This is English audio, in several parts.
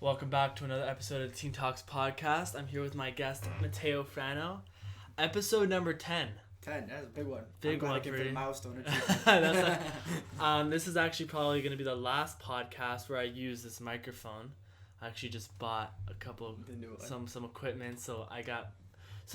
Welcome back to another episode of the Teen Talks podcast. I'm here with my guest, Matteo Frano. Episode number 10. 10, that's a big one. Big one for the milestone This is actually probably going to be the last podcast where I use this microphone. I actually just bought a couple of some equipment, so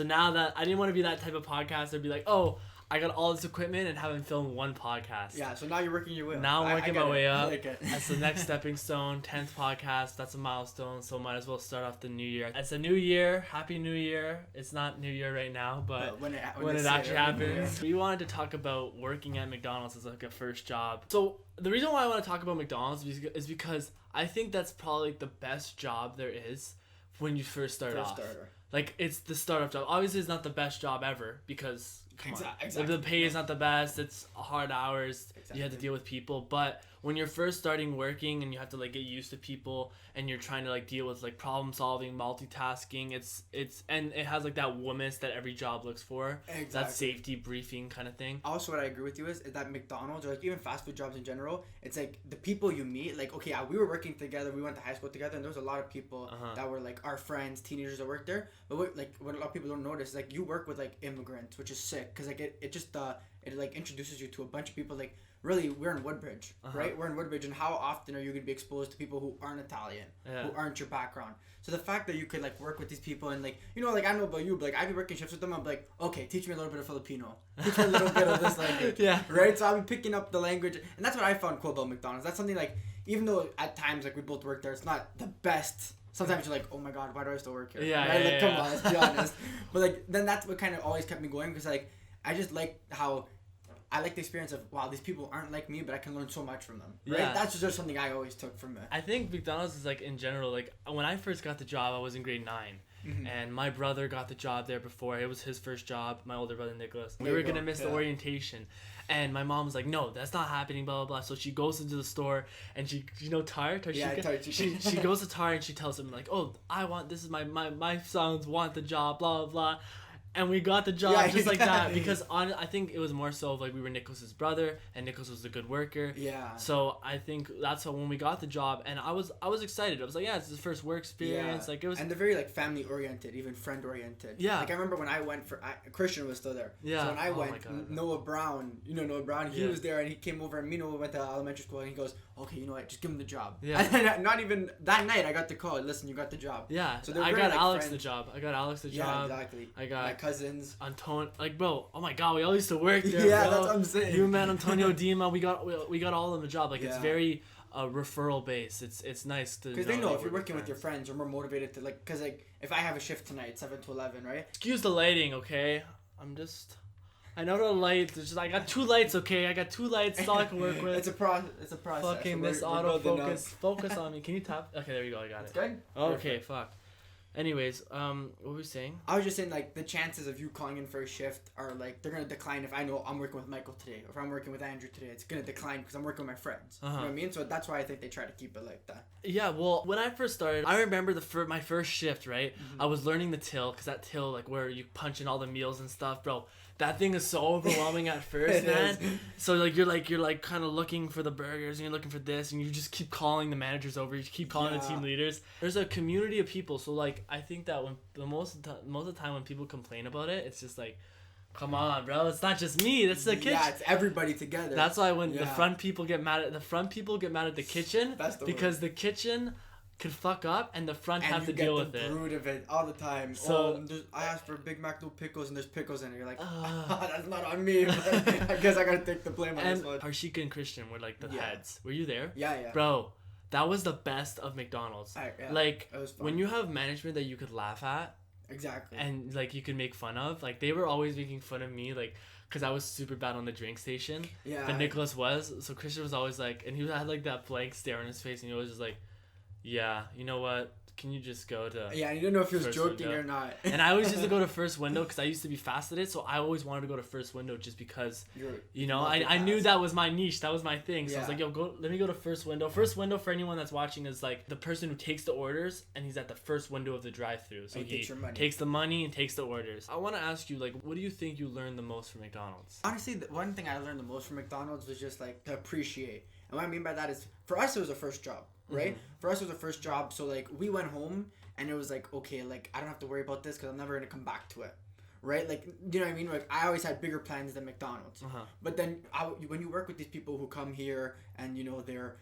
now that I didn't want to be that type of podcast, I'd be like, oh, I got all this equipment and haven't filmed one podcast. Yeah, so now you're working your way up. Now I'm working my way up. Like That's the next stepping stone, 10th podcast. That's a milestone, so might as well start off the new year. It's a new year. Happy New Year. It's not New Year right now, but when it actually happens. We wanted to talk about working at McDonald's as like a first job. So the reason why I want to talk about McDonald's is because I think that's probably like the best job there is when you first start off. Like, it's the startup job. Obviously, it's not the best job ever because exactly. The pay is not the best. It's hard hours. Exactly. You have to deal with people. But when you're first starting working and you have to like get used to people and you're trying to like deal with like problem solving, multitasking, and it has like that warmth that every job looks for. Exactly. That safety briefing kind of thing. Also, what I agree with you is that McDonald's or like even fast food jobs in general, it's like the people you meet. Like, okay, we were working together. We went to high school together, and there was a lot of people that were like our friends, teenagers that worked there. But what a lot of people don't notice is like you work with like immigrants, which is sick because like it just like introduces you to a bunch of people. Like, really, we're in Woodbridge, right? We're in Woodbridge, and how often are you going to be exposed to people who aren't Italian, who aren't your background? So the fact that you could like work with these people and like, you know, like I don't know about you, but like I'd be working shifts with them. I'm like, okay, teach me a little bit of Filipino, teach me a little bit of this language, right? So I'll be picking up the language, and that's what I found cool about McDonald's. That's something like, even though at times like we both work there, it's not the best. Sometimes you're like, oh my god, why do I still work here? Come on, let's be honest. But like then that's what kind of always kept me going, because like I just like how I like the experience of, wow, these people aren't like me, but I can learn so much from them. Right? Yeah. That's just something I always took from it. I think McDonald's is like, in general, like when I first got the job, I was in grade 9. Mm-hmm. And my brother got the job there before. It was his first job, my older brother Nicholas. We were going to miss the orientation. And my mom was like, no, that's not happening, blah, blah, blah. So she goes into the store and she, you know, Tar? She goes to Tar and she tells him like, oh, this is my sons want the job, blah, blah, blah. And we got the job just like that because I think it was more so of like we were Nicholas's brother and Nicholas was a good worker. Yeah. So I think that's when we got the job, and I was excited. I was like, yeah, it's his first work experience. Yeah. Like it was. And they're very like family oriented, even friend oriented. Yeah. Like I remember when I went Christian was still there. Yeah. So when I went, Noah Brown, he was there, and he came over, and me and Noah went to elementary school, and he goes, okay, you know what, just give him the job. Yeah. And not even that night, I got the call. Listen, you got the job. Yeah. So I got Alex the job. Yeah, exactly. I got my cousins. Antonio, like, bro, oh my god, we all used to work there. Yeah, bro. That's what I'm saying. You met Antonio Dima. We got all of the job. Like, it's very referral based. It's nice to because they know if you're working with your friends, you're more motivated to like. Because like if I have a shift tonight, 7 to 11, right? Excuse the lighting, okay? I know the lights. It's just I got 2 lights, okay? I got 2 lights. That's all I can work with. It's a process. Fucking this autofocus. Focus on me. Can you tap? Okay, there you go. I got it. Good. Okay, perfect. Fuck. Anyways, what were we saying? I was just saying, like, the chances of you calling in for a shift are, like, they're going to decline if I know I'm working with Michael today. Or if I'm working with Andrew today, it's going to decline because I'm working with my friends. You know what I mean? So that's why I think they try to keep it like that. Yeah, well, when I first started, I remember my first shift, right? Mm-hmm. I was learning the till, because that till, like, where you punch in all the meals and stuff, bro. That thing is so overwhelming at first, man. So like you're kind of looking for the burgers and you're looking for this and you just keep calling the managers over. You keep calling the team leaders. There's a community of people. So like I think that when most of the time when people complain about it, it's just like, come on, bro. It's not just me. That's the kitchen. Yeah, it's everybody together. That's why when the front people get mad at the kitchen because the kitchen could fuck up and the front have to deal with it. And you get the brood of it all the time. So I asked for Big Mac, no pickles, and there's pickles in it. You're like, that's not on me. But I guess I gotta take the blame on this one. Harshika and Christian were like the heads. Were you there? Yeah. Bro, that was the best of McDonald's. Like when you have management that you could laugh at. Exactly. And like you could make fun of. Like they were always making fun of me, like because I was super bad on the drink station. Yeah. But Nicholas was. So Christian was always like, and he had like that blank stare on his face, and he was just like, yeah, you know what? Can you just go to... Yeah, you didn't know if he was joking or not. And I always used to go to first window because I used to be fast at it. So I always wanted to go to first window just because, I knew that was my niche. That was my thing. So I was like, let me go to first window. First window for anyone that's watching is like the person who takes the orders and he's at the first window of the drive-thru. So he takes the money and takes the orders. I want to ask you, like, what do you think you learned the most from McDonald's? Honestly, the one thing I learned the most from McDonald's was just like to appreciate. And what I mean by that is, for us, it was a first job. right? For us, it was the first job. So, like, we went home and it was like, okay, like, I don't have to worry about this because I'm never going to come back to it. Right? Like, you know what I mean? Like, I always had bigger plans than McDonald's. But then when you work with these people who come here and, you know, they're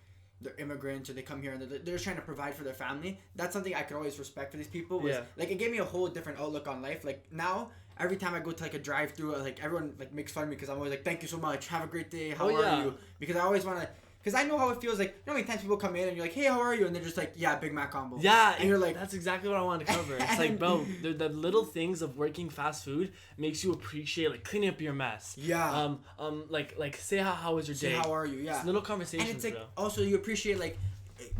immigrants or they come here and they're just trying to provide for their family, that's something I could always respect for these people. Like, it gave me a whole different outlook on life. Like, now, every time I go to, like, a drive-thru, like, everyone, like, makes fun of me because I'm always like, thank you so much. Have a great day. How are you? Because I always want to... Because I know how it feels like, you know how many times people come in and you're like, hey, how are you? And they're just like, yeah, Big Mac combo. Yeah. And you're like... That's exactly what I wanted to cover. It's like, bro, the little things of working fast food makes you appreciate, like, cleaning up your mess. Yeah. Like say how was your day? Say how are you? Yeah. It's little conversations, and it's like, bro. Also, you appreciate, like,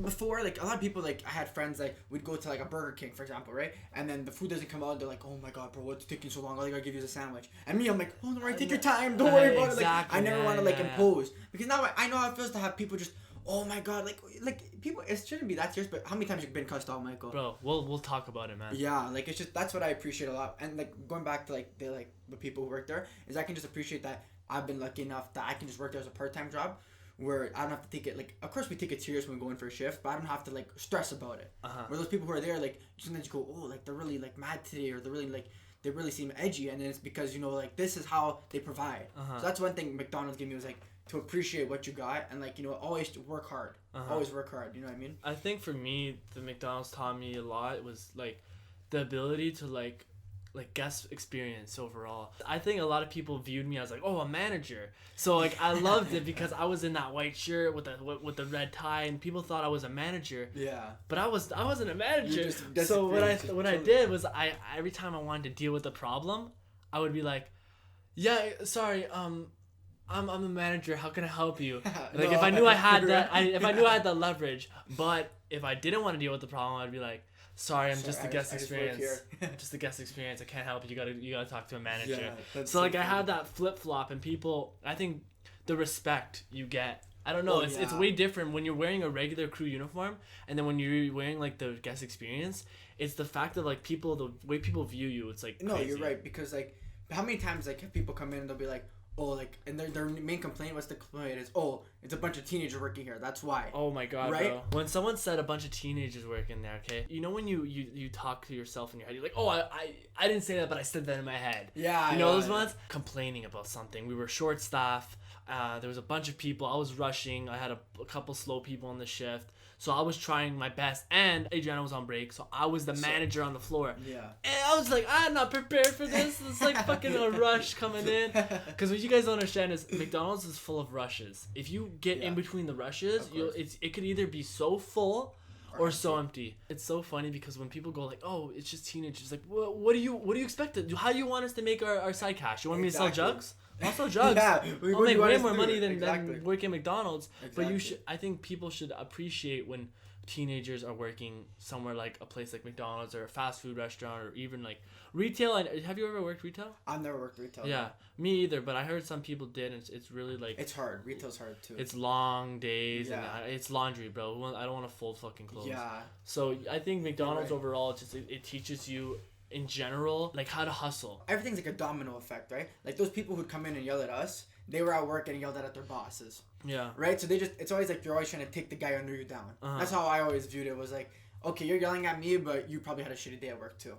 before, like, a lot of people, like, I had friends, like, we'd go to, like, a Burger King, for example, right? And then the food doesn't come out, they're like, oh my god, bro, what's taking so long? All I gotta give you is a sandwich. And me, I'm like, oh, don't worry, take your time, don't worry about it. Like, I never want to, like, impose. Because now I know how it feels to have people just, oh my god, like people, it shouldn't be that serious, but how many times you've been cussed out, Michael? Bro, we'll talk about it, man. Yeah, like, it's just, that's what I appreciate a lot. And, like, going back to, like, the people who work there, is I can just appreciate that I've been lucky enough that I can just work there as a part-time job, where I don't have to take it, like, of course we take it serious when we go in for a shift, but I don't have to, like, stress about it. Where those people who are there, like, sometimes you go, oh, like, they're really, like, mad today, or they're really, like, they really seem edgy, and then it's because, you know, like, this is how they provide. So that's one thing McDonald's gave me, was, like, to appreciate what you got, and, like, you know, always work hard. Always work hard, you know what I mean? I think for me, the McDonald's taught me a lot was, like, the ability to, like guest experience overall. I think a lot of people viewed me as like, oh, a manager. So, like, I loved it because I was in that white shirt with the red tie, and people thought I was a manager. Yeah. But I wasn't a manager. So what I did was I every time I wanted to deal with a problem, I would be like, yeah, sorry, I'm the manager. How can I help you? Like, if I knew I had that leverage. But if I didn't want to deal with the problem, I'd be like, sorry, just the guest experience. Just the guest experience. I can't help you. You gotta talk to a manager. Yeah, so like, I had that flip flop, and people, I think the respect you get, I don't know, it's way different when you're wearing a regular crew uniform, and then when you're wearing, like, the guest experience. It's the fact that, like, the way people view you, it's like, no, crazy. You're right, because, like, how many times, like, people come in and they'll be like, oh, like, and their main complaint, what's the complaint is, oh, it's a bunch of teenagers working here, that's why. Oh my god, right? Bro. When someone said a bunch of teenagers working there, okay? You know when you talk to yourself in your head, you're like, oh, I didn't say that, but I said that in my head. Yeah. You know those ones? Complaining about something. We were short staffed. There was a bunch of people. I was rushing. I had a couple slow people on the shift. So I was trying my best, and Adriana was on break, so I was the manager on the floor. Yeah. And I was like, I'm not prepared for this. It's like fucking a rush coming in. Because what you guys don't understand is McDonald's is full of rushes. If you get in between the rushes, it could either be so full or so empty. It's so funny because when people go like, oh, it's just teenagers, like, what do you expect? How do you want us to make our side cash? You want me to sell jugs? I'll sell drugs. Yeah, I'll make way more money than work at McDonald's. Exactly. But I think people should appreciate when teenagers are working somewhere like a place like McDonald's or a fast food restaurant or even like retail. Have you ever worked retail? I've never worked retail. Yeah, me either. But I heard some people did, and it's really like, it's hard. Retail's hard too. It's long days and it's laundry, bro. I don't want to fold fucking clothes. Yeah. So I think McDonald's overall, it teaches you, in general, like, how to hustle. Everything's like a domino effect, right? Like, those people who'd come in and yell at us, they were at work and yelled at their bosses. Yeah. Right? So it's always like, you're always trying to take the guy under you down. That's how I always viewed it, was like, okay, you're yelling at me, but you probably had a shitty day at work too.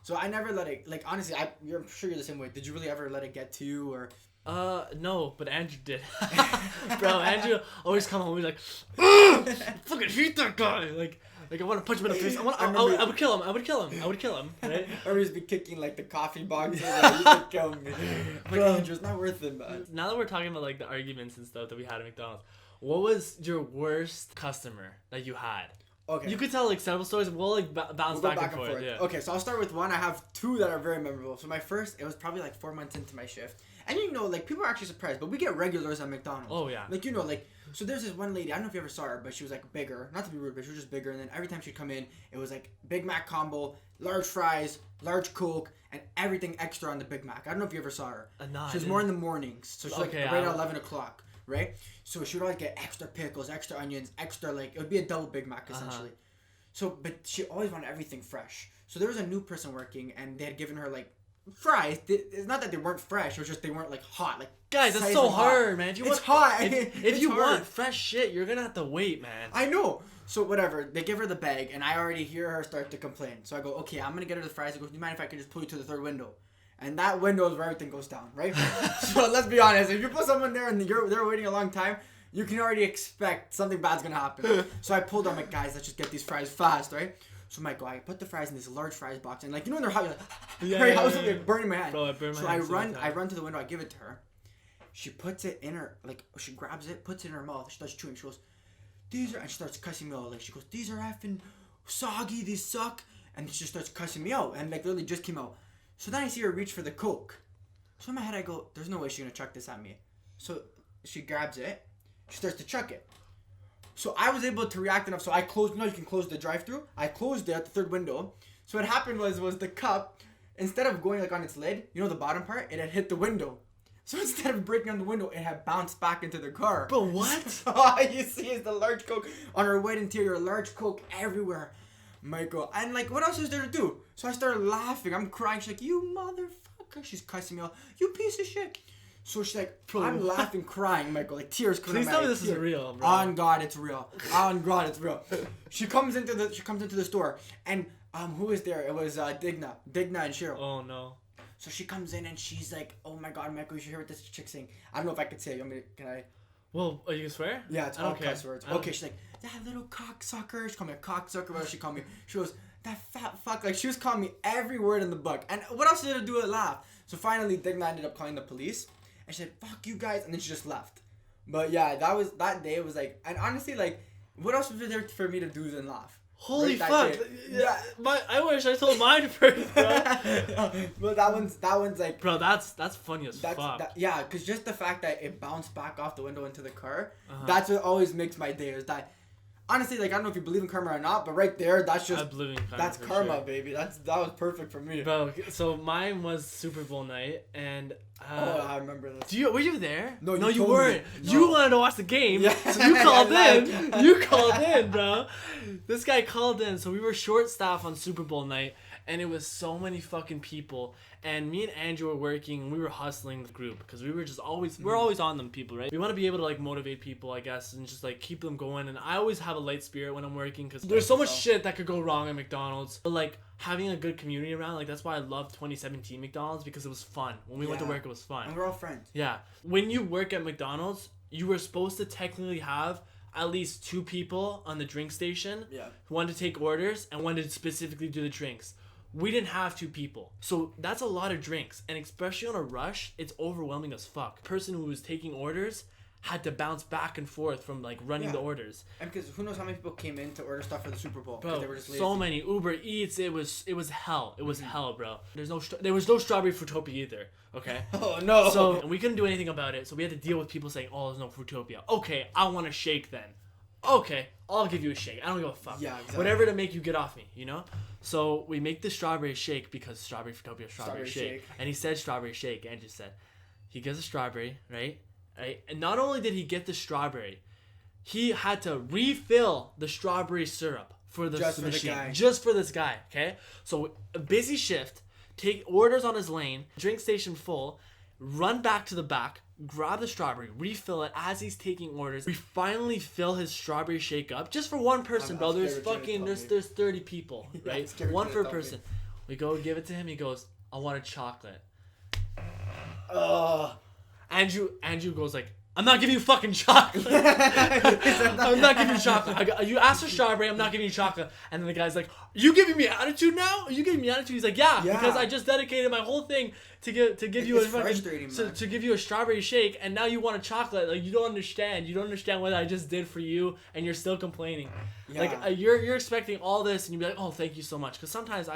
So I never let it, like, honestly, I'm sure you're the same way. Did you really ever let it get to you, or? No, but Andrew did. Bro, Andrew always come home, he's like, fucking hate that guy. Like, I want to punch him in the face. I would kill him. Right? Or he'd be kicking, like, the coffee boxes. Like, you could kill me. Bro, it's not worth it, man. Now that we're talking about, like, the arguments and stuff that we had at McDonald's, what was your worst customer that you had? Okay. You could tell, like, several stories. We'll, like, bounce back and forth. Yeah. Okay, so I'll start with one. I have two that are very memorable. So my first, it was probably, like, 4 months into my shift. And, you know, like, people are actually surprised, but we get regulars at McDonald's. Oh, yeah. Like, you know, like, so there's this one lady, I don't know if you ever saw her, but she was, like, bigger. Not to be rude, but she was just bigger. And then every time she'd come in, it was, like, Big Mac combo, large fries, large Coke, and everything extra on the Big Mac. I don't know if you ever saw her. No, she was more in the mornings. So she's, like, right at 11 o'clock, right? So she would always get extra pickles, extra onions, extra, like, it would be a double Big Mac, essentially. So, but she always wanted everything fresh. So there was a new person working, and they had given her, like, fries. It's not that they weren't fresh. It was just they weren't like hot. Like guys, that's so hard, man. It's hot. If you want fresh shit, you're gonna have to wait, man. I know. So whatever, they give her the bag, and I already hear her start to complain. So I go, okay, I'm gonna get her the fries. I go, do you mind if I can just pull you to the third window? And that window is where everything goes down, right? So let's be honest. If you put someone there and they're waiting a long time, you can already expect something bad's gonna happen. So I pulled on my guys. Let's just get these fries fast, right? So Michael, I put the fries in this large fries box, and like when they're hot, you're like, I was like burning my hand. Bro, I run to the window. I give it to her. She puts it in her, like she grabs it, puts it in her mouth. She starts chewing. She goes, "These are," and she starts cussing me out. Like she goes, "These are effing soggy. These suck." And she just starts cussing me out, and like literally just came out. So then I see her reach for the Coke. So in my head I go, "There's no way she's gonna chuck this at me." So she grabs it. She starts to chuck it. So I was able to react enough. So I closed. You know, you can close the drive-through. I closed it at the third window. So what happened was the cup, instead of going like on its lid, you know the bottom part, it had hit the window. So instead of breaking on the window, it had bounced back into the car. But what? All you see is the large Coke on her white interior, large Coke everywhere. Michael, and like, what else is there to do? So I started laughing. I'm crying. She's like, "You motherfucker!" She's cussing me out. "You piece of shit." So she's like, I'm laughing, crying, Michael, like tears coming out. Please tell me this is real, bro. On God, it's real. On God, it's real. She comes into the store, and who is there? It was Digna and Cheryl. Oh no. So she comes in and she's like, "Oh my God, Michael, you should hear what this chick saying." I don't know if I could say it. Can I? Well, are you gonna swear? Yeah, it's all cuss words. Okay, she's like, "That little cocksucker." She called me a cocksucker. What else she called me? She goes, "That fat fuck." Like she was calling me every word in the book. And what else did I do? It laugh. So finally, Digna ended up calling the police. And she said, "Fuck you guys," and then she just left. But yeah, that day was like, and honestly, like, what else was there for me to do than laugh? Holy fuck! Yeah, I wish I told mine first, bro. But that one's like, bro, that's funny as fuck. Yeah, because just the fact that it bounced back off the window into the car, that's what always makes my day. Is that honestly, like, I don't know if you believe in karma or not, but right there, that's just, I believe in karma. That's karma, sure. Baby. That was perfect for me. Bro, so mine was Super Bowl night, and I remember this. Were you there? No, you weren't. No. You wanted to watch the game, yeah. So you called in. You called in, bro. This guy called in, so we were short staffed on Super Bowl night, and it was so many fucking people. And me and Andrew were working, and we were hustling the group because we were just we're always on them people, right? We want to be able to like motivate people, I guess, and just like keep them going. And I always have a light spirit when I'm working because there's so much shit that could go wrong at McDonald's. But like having a good community around, like that's why I loved 2017 McDonald's because it was fun. When we went to work, it was fun. And we're all friends. Yeah. When you work at McDonald's, you were supposed to technically have at least 2 people on the drink station. Yeah. One to take orders and one to specifically do the drinks. We didn't have 2 people. So that's a lot of drinks. And especially on a rush, it's overwhelming as fuck. The person who was taking orders had to bounce back and forth from like running the orders. And because who knows how many people came in to order stuff for the Super Bowl. Bro, they were just lazy. So many. Uber Eats, it was hell. It was hell, bro. There was no strawberry Fruitopia either. Okay? Oh no. So and we couldn't do anything about it. So we had to deal with people saying, "Oh, there's no Fruitopia." Okay, I want a shake then. Okay, I'll give you a shake. I don't give a fuck. Yeah, exactly. Whatever to make you get off me, you know? So we make the strawberry shake because strawberry Fruitopia, strawberry shake. And he said strawberry shake. Andrew said, he gets a strawberry, right? And not only did he get the strawberry, he had to refill the strawberry syrup for the machine. Just for this guy, okay? So a busy shift, take orders on his lane, drink station full, run back to the back, grab the strawberry, refill it as he's taking orders. We finally fill his strawberry shake up just for one person, bro. There's 30 people, right? One per person. We go give it to him. He goes, "I want a chocolate." Andrew goes like, "I'm not giving you fucking chocolate." I'm not giving you chocolate. You asked for strawberry, I'm not giving you chocolate. And then the guy's like, "You giving me attitude now? Are you giving me attitude?" He's like, yeah, because I just dedicated my whole thing to give you to give you a strawberry shake, and now you want a chocolate. Like, you don't understand. You don't understand what I just did for you, and you're still complaining. Yeah. Like you're expecting all this, and you'd be like, "Oh, thank you so much." Because sometimes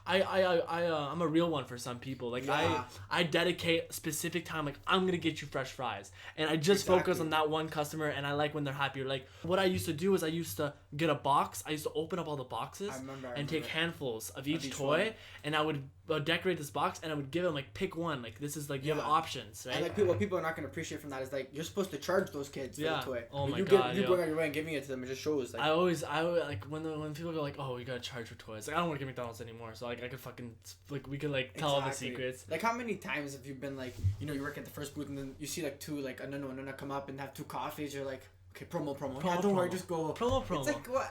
I'm a real one for some people. Like I dedicate specific time. Like, I'm gonna get you fresh fries, and I just focus on that one customer. And I like when they're happy. Like, what I used to do is I used to get a box. I used to open up all the boxes and take handfuls of each toy, one. And I would decorate this box, and I would give them like, pick one. Like, this is like, you have options, right? And like what people are not gonna appreciate from that is like, you're supposed to charge those kids for the toy. Oh my God, you going on your way and giving it to them, it just shows. Like, I always like when people go like, "Oh, you gotta charge for toys." Like, I don't work at McDonald's anymore, so like I could fucking like we could like tell all the secrets. Like how many times have you been like, you know, you work at the first booth and then you see like two like a nana come up and have 2 coffees. You're like, okay, promo. Yeah, don't worry, just go. Promo. It's like what?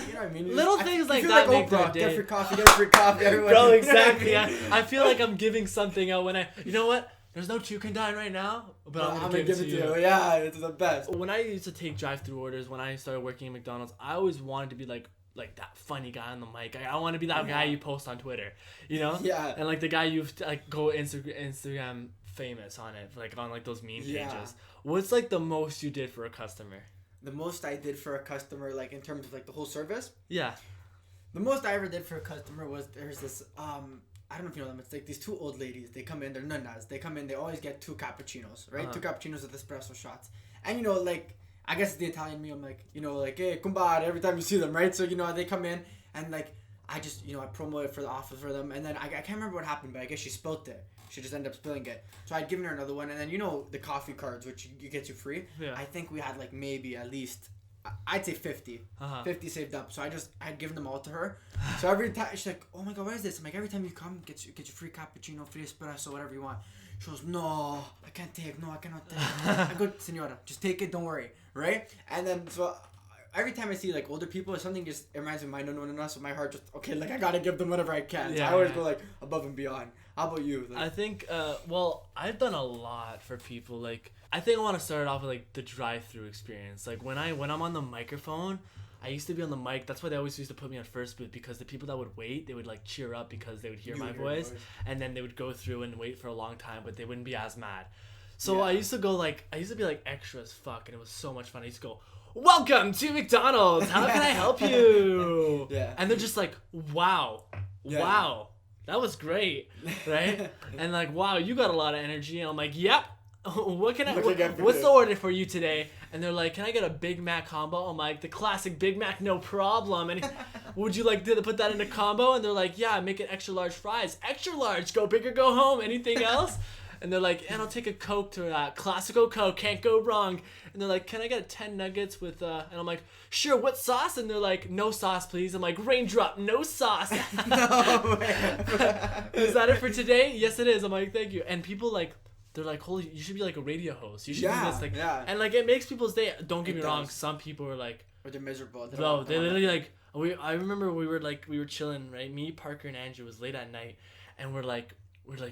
You know what I mean? Little things like that make their day. Get free coffee. Everyone. Bro, exactly. I feel like I'm giving something out when you know what? There's no Chukandan right now, but I'm gonna give it to you. Yeah, it's the best. When I used to take drive-through orders, when I started working at McDonald's, I always wanted to be like that funny guy on the mic. I want to be that guy you post on Twitter, you know? Yeah. And like the guy you like go Instagram famous on it, like on like those meme pages. What's like the most you did for a customer? The most I did for a customer, like in terms of like the whole service? Yeah. The most I ever did for a customer was there's this I don't know if you know them. It's like these 2 old ladies. They come in. They're nunnas. They come in. They always get 2 cappuccinos, right? 2 cappuccinos with espresso shots. And, you know, like, I guess it's the Italian me. I'm like, you know, like, hey, kumbad, every time you see them, right? So, you know, they come in and, like, I just, you know, I promoted for the offer for them. And then I can't remember what happened, but I guess she spilt it. She just ended up spilling it. So I'd given her another one. And then, you know, the coffee cards, which you get you free. Yeah. I think we had, like, maybe at least... I'd say 50. 50 saved up. So I'd given them all to her. So every time, she's like, oh my God, what is this? I'm like, every time you come, get you free cappuccino, free espresso, whatever you want. She goes, no, I can't take. No, I cannot take. I go, senora, just take it. Don't worry. Right? And then, so every time I see like older people, something just reminds me of my no. So my heart just, okay, like I got to give them whatever I can. So I always go like above and beyond. How about you? Like, I think, well, I've done a lot for people. Like, I think I want to start off with like the drive-through experience. Like when I'm on the microphone, I used to be on the mic. That's why they always used to put me on first booth, because the people that would wait, they would like cheer up because they would hear my voice, and then they would go through and wait for a long time, but they wouldn't be as mad. So I used to be like extra as fuck, and it was so much fun. I used to go, welcome to McDonald's. How can I help you? And they're just like, wow. That was great, right? And like, wow, you got a lot of energy. And I'm like, yep. What's the order for you today? And they're like, can I get a Big Mac combo? I'm like, the classic Big Mac, no problem. And would you like to put that in a combo? And they're like, yeah, make it extra large fries. Extra large, go big or go home. Anything else? And they're like, and I'll take a Coke to that. Classical Coke, can't go wrong. And they're like, can I get 10 nuggets with, and I'm like, sure, what sauce? And they're like, no sauce, please. I'm like, raindrop, no sauce. No way. Is that it for today? Yes, it is. I'm like, thank you. And people like, they're like, holy, you should be like a radio host. You should do this. Like, and like, it makes people's day. Don't get me wrong. Some people are like, or they're miserable. Bro, they literally like, I remember we were chilling, right? Me, Parker, and Andrew was late at night, and we're like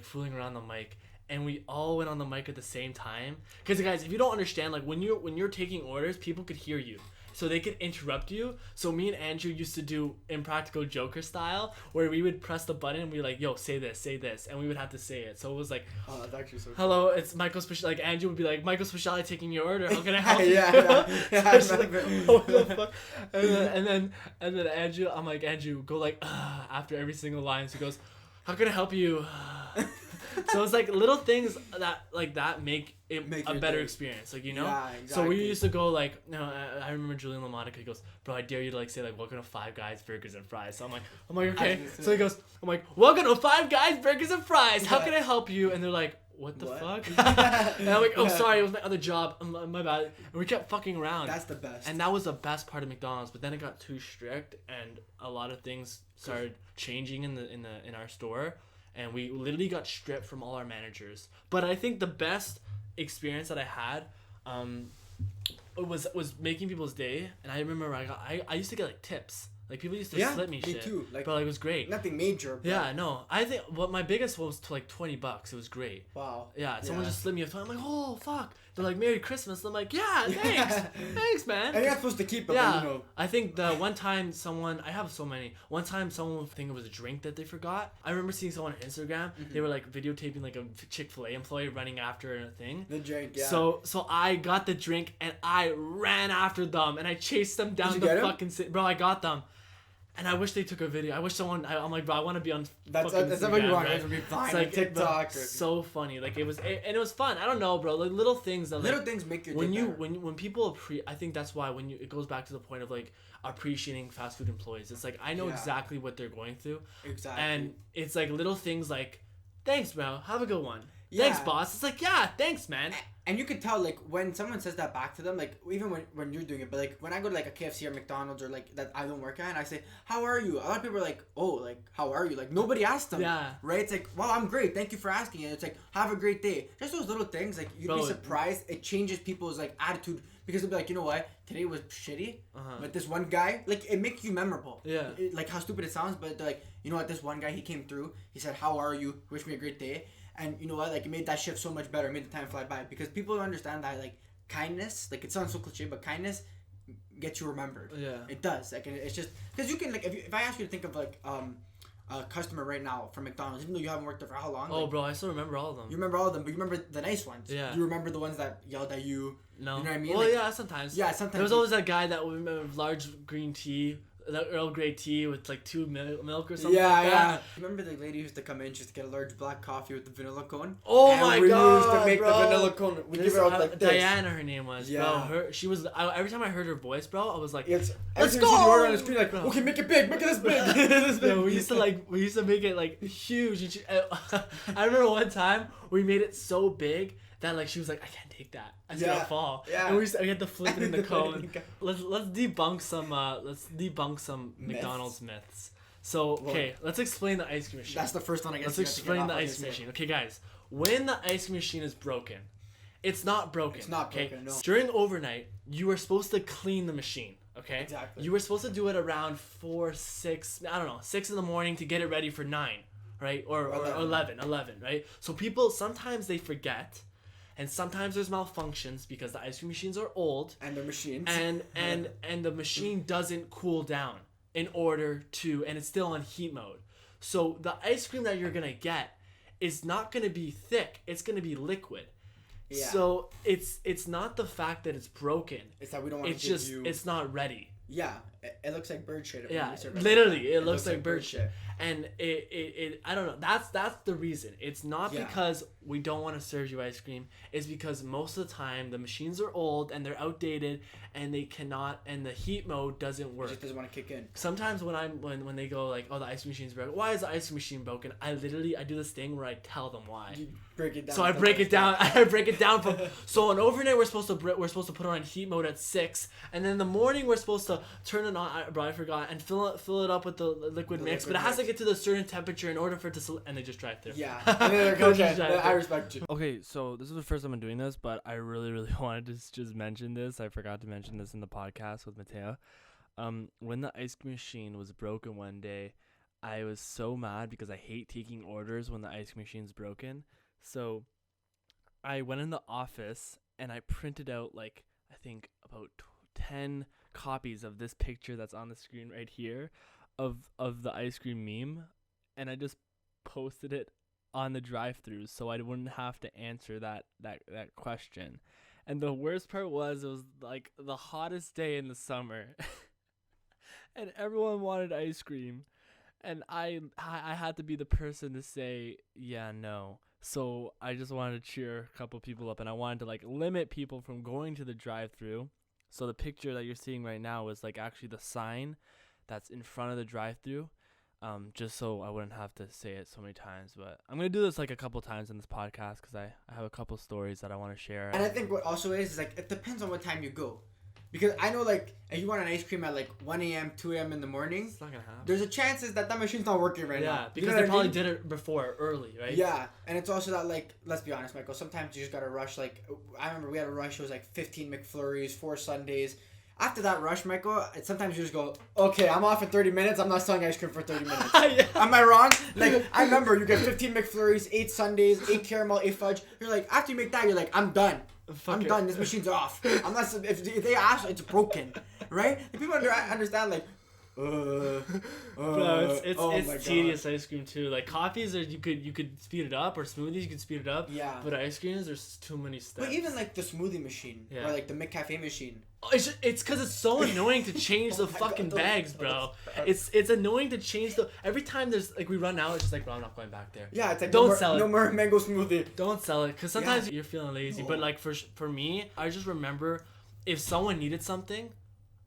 fooling around the mic. And we all went on the mic at the same time. Because guys, if you don't understand, like when you're taking orders, people could hear you, so they could interrupt you. So me and Andrew used to do Impractical Joker style, where we would press the button and we like, yo, say this, and we would have to say it. So it was like, oh, that's actually so cool. Hello, it's Michael Speciale. Like Andrew would be like, Michael Speciale taking your order. How can I help you? Yeah. So like, what the fuck? And then Andrew, I'm like, Andrew, go like after every single line. So he goes, how can I help you? So it's like little things that make it a better experience, like, you know. Yeah, exactly. So we used to go like, no, I remember Julian LaMonica, he goes, bro, I dare you to like say like, welcome to Five Guys Burgers and Fries. So I'm like okay. So he goes, I'm like, welcome to Five Guys Burgers and Fries. How can I help you? And they're like, what the fuck? And I'm like, oh, sorry, it was my other job. My bad. And we kept fucking around. That's the best. And that was the best part of McDonald's. But then it got too strict, and a lot of things started changing in our store. And we literally got stripped from all our managers. But I think the best experience that I had was making people's day. And I remember I used to get like tips. Like people used to slip me shit. Too. Like, but like, it was great. Nothing major. But... Yeah, no. I think what my biggest was to like $20. It was great. Wow. Yeah, someone just slipped me a $20. I'm like, oh fuck. They're like, Merry Christmas. I'm like, yeah, thanks. Thanks, man. And you're not supposed to keep it. Yeah. But, you know. I think the one time I have so many. One time someone would think it was a drink that they forgot. I remember seeing someone on Instagram. They were like videotaping like a Chick-fil-A employee running after a thing. The drink, yeah. So I got the drink and I ran after them and I chased them down the fucking city. Bro, I got them. And I wish they took a video. I wish someone. I'm like, bro, I want to be on. That's what you want. Right? To be fine. It's like TikTok. So funny. Like and it was fun. I don't know, bro. Like little things that. Little things make your day better. When people I think that's why it goes back to the point of like appreciating fast food employees. It's like I know exactly what they're going through. Exactly. And it's like little things like, thanks, bro. Have a good one. Thanks, boss. It's like, yeah, thanks, man. And you can tell, like, when someone says that back to them, like, even when you're doing it, but, like, when I go to, like, a KFC or McDonald's or, like, that I don't work at, and I say, how are you? A lot of people are like, oh, like, how are you? Like, nobody asked them. Yeah. Right? It's like, well, I'm great. Thank you for asking. And it's like, have a great day. Just those little things, like, you'd be surprised. It changes people's, like, attitude. Because they'll be like, you know what? Today was shitty. But this one guy, like, it makes you memorable. Yeah. Like, how stupid it sounds, but they're like, you know what? This one guy, he came through. He said, how are you? Wish me a great day. And you know what? Like, it made that shift so much better. It made the time fly by. Because people don't understand that, like, kindness, like, it sounds so cliche, but kindness gets you remembered. Yeah. It does. Like, it's just, because you can, like, if I ask you to think of, like, a customer right now from McDonald's, even though you haven't worked there for how long? Oh, like, bro, I still remember all of them. You remember all of them, but you remember the nice ones. Yeah. You remember the ones that yelled at you. No. You know what I mean? Well, like, yeah, sometimes. Yeah, sometimes. There was always that guy that would remember large green tea, that Earl Grey tea with like 2 milk or something. Yeah, like that. Remember the lady who used to come in, she used to get a large black coffee with the vanilla cone? Oh and my god, used to make bro. The vanilla cone. We give her out like this. Diana, her name was. Yeah. Bro, she was. Every time I heard her voice, bro, I was like, let's go. You see the order on the screen, like, bro. Okay, make it big. Make it this big. This big. Yeah, we used to make it like huge. And I remember one time we made it so big that like she was like, I can't take that. It's gonna fall. Yeah. And we had to flip it in the cone. Let's debunk some McDonald's myths. So okay, let's explain the ice cream machine. That's the first one I guess. Let's explain the ice cream machine. Okay, guys, when the ice cream machine is broken, it's not broken. It's not broken. No. During overnight, you were supposed to clean the machine. Okay. Exactly. You were supposed to do it around 6 in the morning to get it ready for 9, right? Or 11, right? So people sometimes they forget. And sometimes there's malfunctions because the ice cream machines are old. And they're machines. And the machine doesn't cool down in order to, and it's still on heat mode. So the ice cream that you're going to get is not going to be thick. It's going to be liquid. Yeah. So it's not the fact that it's broken. It's that we don't want to give you... It's not ready. Yeah. It looks like bird shit. Yeah, literally, it looks like bird shit. And it I don't know. That's the reason. It's not because we don't want to serve you ice cream. It's because most of the time the machines are old and they're outdated and they cannot, and the heat mode doesn't work. It just doesn't want to kick in. Sometimes when they go like, oh, the ice cream machine's broken. Why is the ice cream machine broken? I do this thing where I tell them why. You break it down. So I break it down. I break it down from. So on overnight we're supposed to put it on heat mode at 6, and then in the morning we're supposed to turn it on. I forgot, and fill it up with the liquid mix, but it has to get to the certain temperature in order for it to. And they just drive through. Yeah. Okay. I respect you. Okay, so this is the first time I'm doing this, but I really wanted to just mention this. I forgot to mention this in the podcast with Matteo. When the ice cream machine was broken one day, I was so mad because I hate taking orders when the ice cream machine's broken. So I went in the office and I printed out like I think about 10 copies of this picture that's on the screen right here of the ice cream meme, and I just posted it on the drive-thru so I wouldn't have to answer that question. And the worst part was it was like the hottest day in the summer and everyone wanted ice cream, and I had to be the person to say yeah, no. So I just wanted to cheer a couple people up, and I wanted to like limit people from going to the drive-thru. So the picture that you're seeing right now is like actually the sign that's in front of the drive-thru, just so I wouldn't have to say it so many times. But I'm going to do this like a couple times in this podcast because I have a couple stories that I want to share. And I think what also is like it depends on what time you go. Because I know, like, if you want an ice cream at, like, 1 a.m., 2 a.m. in the morning, it's not going to happen. There's a chances that machine's not working right now. Yeah, because they probably did it before, early, right? Yeah, and it's also that, like, let's be honest, Michael, sometimes you just got to rush. Like, I remember we had a rush. It was, like, 15 McFlurries, 4 Sundays. After that rush, Michael, sometimes you just go, okay, I'm off in 30 minutes. I'm not selling ice cream for 30 minutes. Yeah. Am I wrong? Like, I remember you get 15 McFlurries, 8 Sundays, 8 caramel, 8 fudge. You're like, after you make that, you're like, I'm done. I'm done. This machine's off. I'm not. If they ask, it's broken, right? If people understand, like, bro, it's tedious ice cream too. Like coffees, you could speed it up, or smoothies you could speed it up. Yeah. But ice creams, there's too many steps. But even like the smoothie machine, or like the McCafe machine. It's because it's so annoying to change the fucking bags, bro. It's annoying to change every time there's like we run out. It's just like, bro, I'm not going back there. Yeah, it's like don't sell it. No more mango smoothie. Don't sell it because sometimes you're feeling lazy. But like for me, I just remember if someone needed something,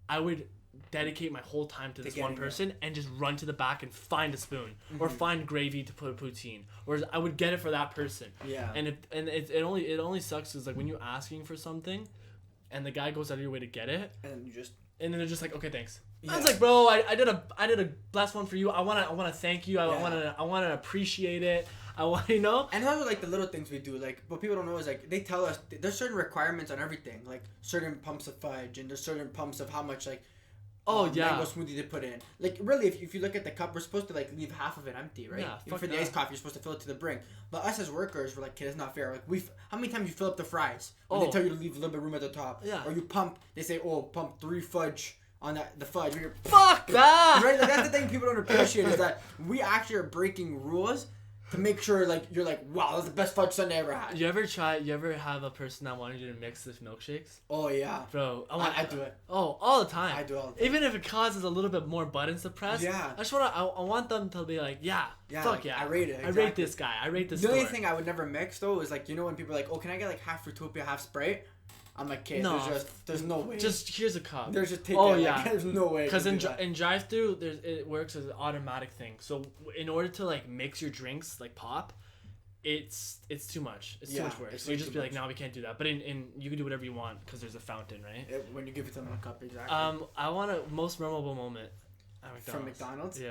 I would dedicate my whole time to this one person and just run to the back and find a spoon or find gravy to put a poutine, or I would get it for that person. Yeah. And it only sucks because like when you're asking for something, and the guy goes out of your way to get it, and then they're just like, okay, thanks. Yeah. I was like, bro, I did a blessed one for you. I wanna thank you. I wanna appreciate it. I want, you know. And those are like the little things we do. Like, what people don't know is like they tell us there's certain requirements on everything. Like certain pumps of fudge and there's certain pumps of how much like mango smoothie to put in. Like really, if you look at the cup, we're supposed to like leave half of it empty, right? Yeah. Even for the iced coffee, you're supposed to fill it to the brink. But us as workers, we're like, kid, it's not fair. Like how many times you fill up the fries? When they tell you to leave a little bit of room at the top. Yeah. Or you pump. They say, pump 3 fudge. On the fudge, you're fuck that. Right, like that's the thing people don't appreciate is that we actually are breaking rules to make sure like you're like, wow, that's the best fudge sundae I ever had. You ever have a person that wanted you to mix this milkshakes? Oh yeah, bro, I do it. Oh, all the time. I do all the time. Even if it causes a little bit more buttons to press. Yeah. I want them to be like, fuck yeah. I rate it. Exactly. I rate this guy. I rate this. The only thing I would never mix though is like, you know when people are like, oh, can I get like half Fruitopia, half Sprite? I'm like, okay, there's no way. Just here's a cup. There's just take it. Yeah. Like, there's no way. Because in drive-through, it works as an automatic thing. So in order to like mix your drinks like pop, it's too much. It's too much work. So you just be like, no, we can't do that. But in you can do whatever you want because there's a fountain, right? When you give it to them in a cup, exactly. I want a most memorable moment at McDonald's. From McDonald's. Yeah.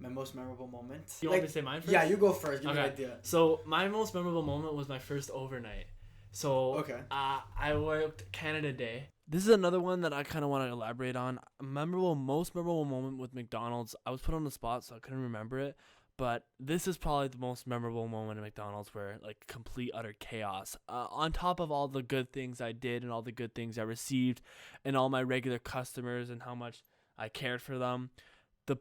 My most memorable moment. You want me to say mine first? Yeah, you go first. Give me an idea. So my most memorable moment was my first overnight. So I worked Canada Day. This is another one that I kind of want to elaborate on. Most memorable moment with McDonald's. I was put on the spot, so I couldn't remember it. But this is probably the most memorable moment at McDonald's where, like, complete, utter chaos. On top of all the good things I did and all the good things I received and all my regular customers and how much I cared for them,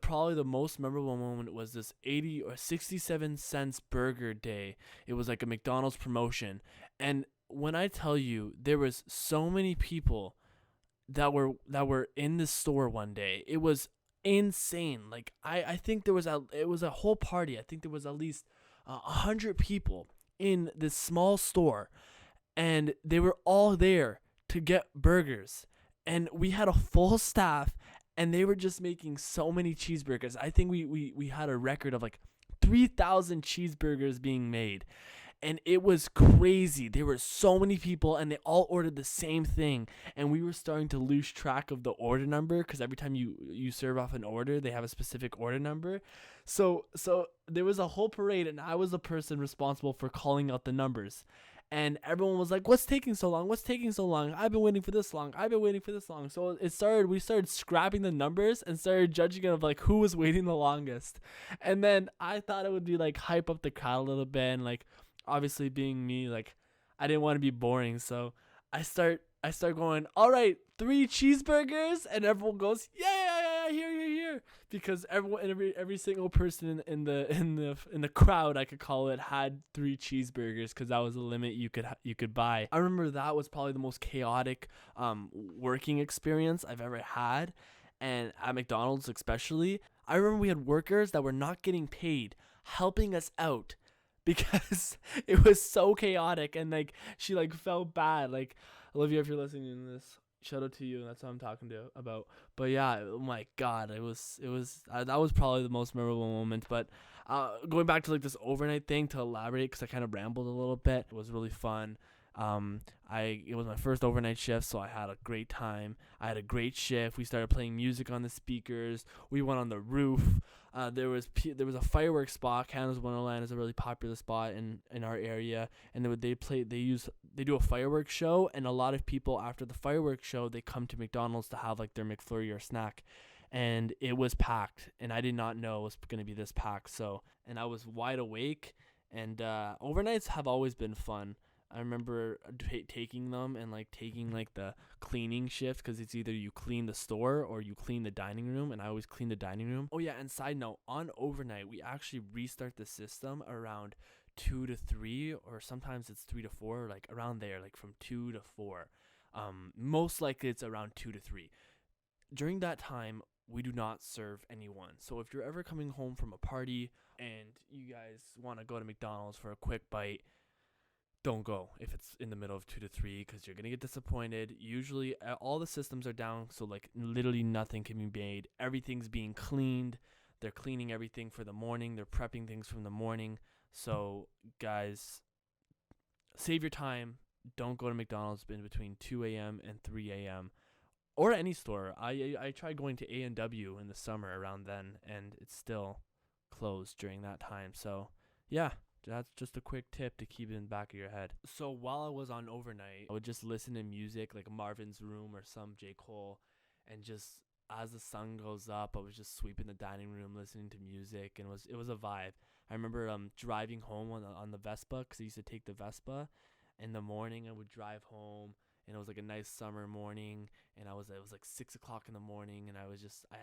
probably the most memorable moment was this 80 or 67 cents burger day. It was like a McDonald's promotion. And when I tell you there was so many people that were in the store one day, it was insane. Like I think it was a whole party. I think there was at least 100 people in this small store, and they were all there to get burgers. And we had a full staff, and they were just making so many cheeseburgers. I think we had a record of like 3,000 cheeseburgers being made. And it was crazy. There were so many people, and they all ordered the same thing. And we were starting to lose track of the order number because every time you serve off an order, they have a specific order number. So there was a whole parade, and I was the person responsible for calling out the numbers. And everyone was like, what's taking so long? What's taking so long? I've been waiting for this long. I've been waiting for this long. So we started scrapping the numbers and started judging it of like who was waiting the longest. And then I thought it would be like hype up the crowd a little bit, and like, obviously being me, like I didn't want to be boring, so I start going, all right, 3 cheeseburgers, and everyone goes, yeah, here, because every single person in the crowd, I could call it, had 3 cheeseburgers because that was the limit you could buy. I remember that was probably the most chaotic working experience I've ever had, and at McDonald's especially. I remember we had workers that were not getting paid helping us out, because it was so chaotic, and like she like felt bad. Like, Olivia, if you're listening to this, shout out to you, and that's what I'm talking about. But yeah, oh my god, it was that was probably the most memorable moment. But going back to like this overnight thing, to elaborate, because I kind of rambled a little bit, it was really fun. It was my first overnight shift, so I had a great time. I had a great shift. We started playing music on the speakers. We went on the roof. There was a fireworks spot. Canada's Wonderland is a really popular spot in our area, and they do a fireworks show, and a lot of people after the fireworks show, they come to McDonald's to have like their McFlurry or snack, and it was packed, and I did not know it was going to be this packed. So, and I was wide awake, and overnights have always been fun. I remember taking them and like taking like the cleaning shift, because it's either you clean the store or you clean the dining room, and I always clean the dining room. Oh yeah, and side note, on overnight we actually restart the system around 2 to 3, or sometimes it's 3 to 4, like around there, like from 2 to 4. Most likely it's around 2 to 3. During that time, we do not serve anyone. So if you're ever coming home from a party and you guys want to go to McDonald's for a quick bite, don't go if it's in the middle of 2 to 3 because you're gonna get disappointed. Usually all the systems are down, so like literally nothing can be made. Everything's being cleaned. They're cleaning everything for the morning. They're prepping things from the morning. So guys, save your time. Don't go to McDonald's in between 2 a.m. and 3 a.m. or any store. I tried going to A&W in the summer around then, and it's still closed during that time. So yeah, that's just a quick tip to keep in the back of your head. So while I was on overnight, I would just listen to music like Marvin's Room or some J. Cole, and just as the sun goes up, I was just sweeping the dining room listening to music, and it was a vibe. I remember driving home on the Vespa, because I used to take the Vespa. In the morning, I would drive home, and it was like a nice summer morning, and it was like 6 o'clock in the morning, and I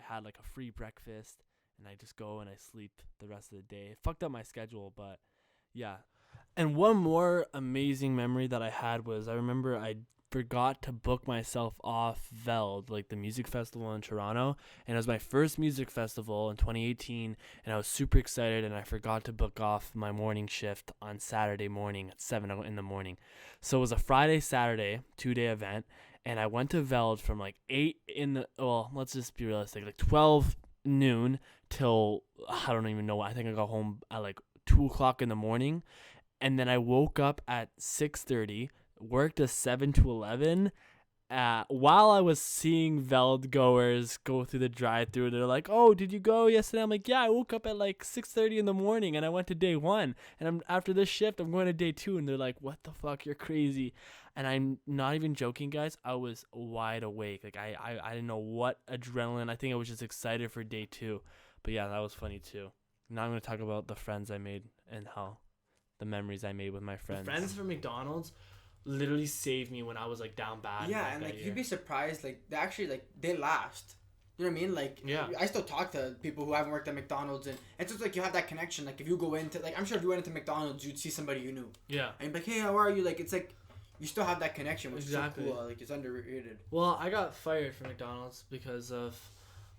had like a free breakfast, and I just go and I sleep the rest of the day. It fucked up my schedule, but yeah. And one more amazing memory that I had was I remember I forgot to book myself off Veld, like the music festival in Toronto, and it was my first music festival in 2018, and I was super excited, and I forgot to book off my morning shift on Saturday morning at 7 in the morning. So it was a Friday, Saturday, 2-day event, and I went to Veld from like 8 let's just be realistic, like 12 noon till, I don't even know, I think I got home at like 2 o'clock in the morning, and then I woke up at 6:30, worked a 7 to 11. While I was seeing Veld goers go through the drive-thru, they're like, "Oh, did you go yesterday?" I'm like, "Yeah, I woke up at like 6:30 in the morning and I went to day 1. And after this shift, I'm going to day 2." And they're like, "What the fuck? You're crazy." And I'm not even joking, guys. I was wide awake. Like I didn't know what adrenaline. I think I was just excited for day 2. But yeah, that was funny too. Now I'm gonna talk about the friends I made and how the memories I made with my friends. The friends from McDonald's literally saved me when I was like down bad. Yeah, and like you'd be surprised, like they actually like they last. You know what I mean? Like, yeah, I still talk to people who haven't worked at McDonald's, and it's just like you have that connection. Like if you go into, like, I'm sure if you went into McDonald's, you'd see somebody you knew. Yeah. And you'd be like, "Hey, how are you?" Like it's like you still have that connection, which exactly. is so cool. Like it's underrated. Well, I got fired from McDonald's because of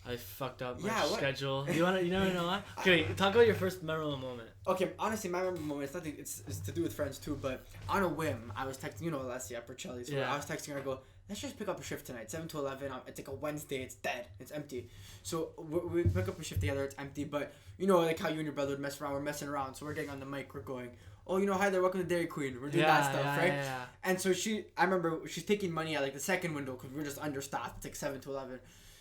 I fucked up my schedule. You know what? Okay, talk about your first memorable moment. Okay, honestly, my memorable moment, it's nothing. It's to do with friends too. But on a whim, I was texting. You know, Alessia Percelli. So I was texting her. I go, "Let's just pick up a shift tonight, 7 to 11. It's like a Wednesday. It's dead. It's empty." So we pick up a shift together. It's empty. But you know, like how you and your brother would mess around. We're messing around. So we're getting on the mic. We're going, "Oh, you know, hi there. Welcome to Dairy Queen." We're doing that stuff, right? Yeah. And so I remember she's taking money at like the second window because we're just understaffed. It's like 7 to 11.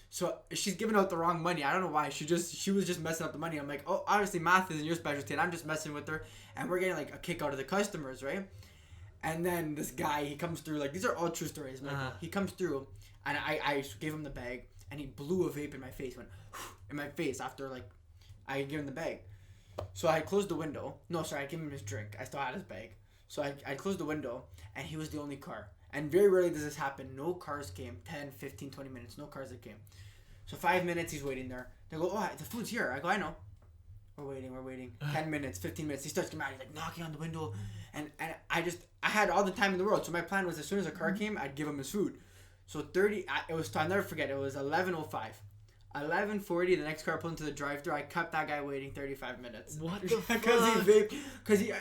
So she's giving out the wrong money. I don't know why. She was just messing up the money. I'm like, "Oh, obviously math isn't your specialty," and I'm just messing with her. And we're getting like a kick out of the customers, right? And then this guy, he comes through. Like these are all true stories, man. He comes through, and I gave him the bag, and he blew a vape in my face. Went in my face after like I gave him the bag. So I closed the window. No, sorry, I gave him his drink. I still had his bag. So I closed the window, and he was the only car. And very rarely does this happen. No cars came. 10, 15, 20 minutes. No cars that came. So 5 minutes, he's waiting there. They go, "Oh, the food's here." I go, "I know." We're waiting. 10 minutes, 15 minutes. He starts getting mad. He's like knocking on the window. And I had all the time in the world. So my plan was as soon as a car came, I'd give him his food. So I'll never forget. It was 11:05. 11:40, the next car pulled into the drive-thru. I kept that guy waiting 35 minutes. What the fuck? Because he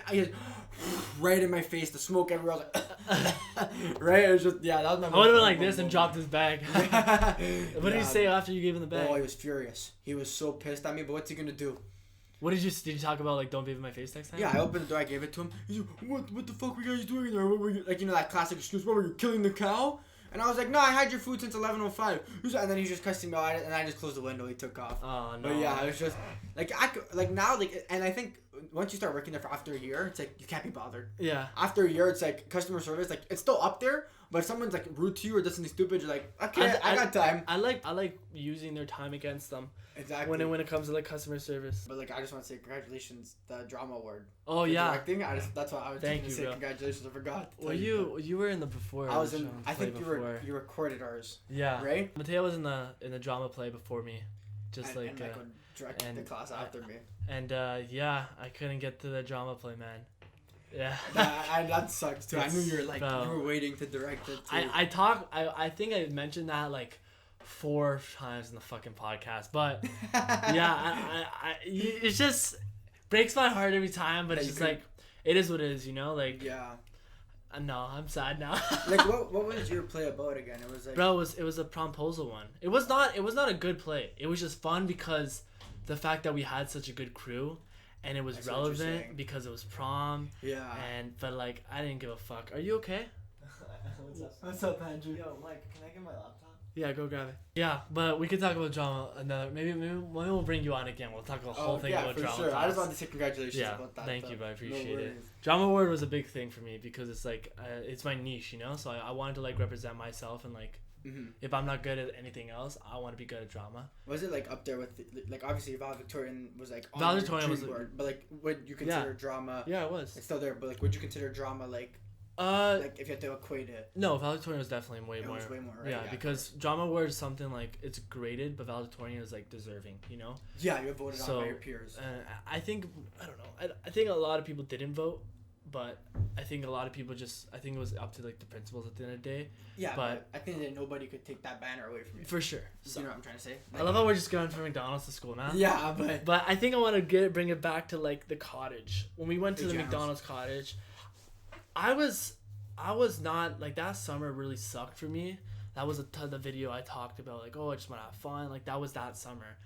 right in my face, the smoke everywhere. I was like, right? It was just, that was my. I would have been like this and dropped his bag. What did he say after you gave him the bag? Oh, he was furious. He was so pissed at me, but what's he gonna do? What did you talk about, like, don't vape in my face next time? Yeah, I opened the door, I gave it to him. He's like, what the fuck were you guys doing there? What were you, like, you know, that classic excuse, what were you, killing the cow? And I was like, "No, I had your food since 11:05. And then he just cussed me out, and I just closed the window. He took off. Oh, no. But yeah, it was just, like, now, like, and I think once you start working there for after a year, it's like, you can't be bothered. Yeah. After a year, it's like, customer service, like, it's still up there, but if someone's, like, rude to you or does something stupid, you're like, "Okay, I got time." I like using their time against them. Exactly. When it comes to like customer service. But like I just want to say congratulations, the drama award. Oh yeah. Directing. That's what I was going to say. Bro. Congratulations. I forgot. Well, you were in the before. I was in. I think you recorded ours. Yeah. Right. Mateo was in the drama play before me, just and directed the class after me. And yeah, I couldn't get to the drama play, man. Yeah. That sucks too. I knew you were waiting to direct it too. I think I mentioned that like 4 times in the fucking podcast, but yeah, it just breaks my heart every time, but it's just like, it is what it is, you know, like, yeah. No, I'm sad now. Like what was your play about again? It was like, bro, it was a promposal one. It was not a good play. It was just fun because the fact that we had such a good crew, and it was relevant because it was prom. Yeah. But like I didn't give a fuck. Are you okay? What's up, Andrew? Yo, Mike, can I get my laptop? Yeah, go grab it. Yeah, but we could talk about drama another. Maybe we'll bring you on again. We'll talk the whole thing about drama. Sure. I just wanted to say congratulations about that. Thank you, bro. I appreciate it. Drama award was a big thing for me because it's like it's my niche, you know. So I wanted to like represent myself and like if I'm not good at anything else, I want to be good at drama. Was it like up there with like obviously valedictorian was like on valedictorian your dream board, but like would you consider drama? Yeah, it was. It's still there, but like would you consider drama like? Like if you had to equate it. No, valedictorian was definitely way more. It was way more, right? Yeah, because drama award is something like it's graded, but valedictorian is like deserving, you know. Yeah, you're voted on by your peers. I think I don't know. I think a lot of people didn't vote, but I think a lot of people I think it was up to like the principals at the end of the day. Yeah, but I think that nobody could take that banner away from you. For sure. So, you know what I'm trying to say? Like, I love how we're just going from McDonald's to school now. Yeah, but I think I want to bring it back to like the cottage. When we went to the McDonald's Cottage, I was not like that summer really sucked for me. That was the video I talked about, like, oh, I just want to have fun. Like that was that summer.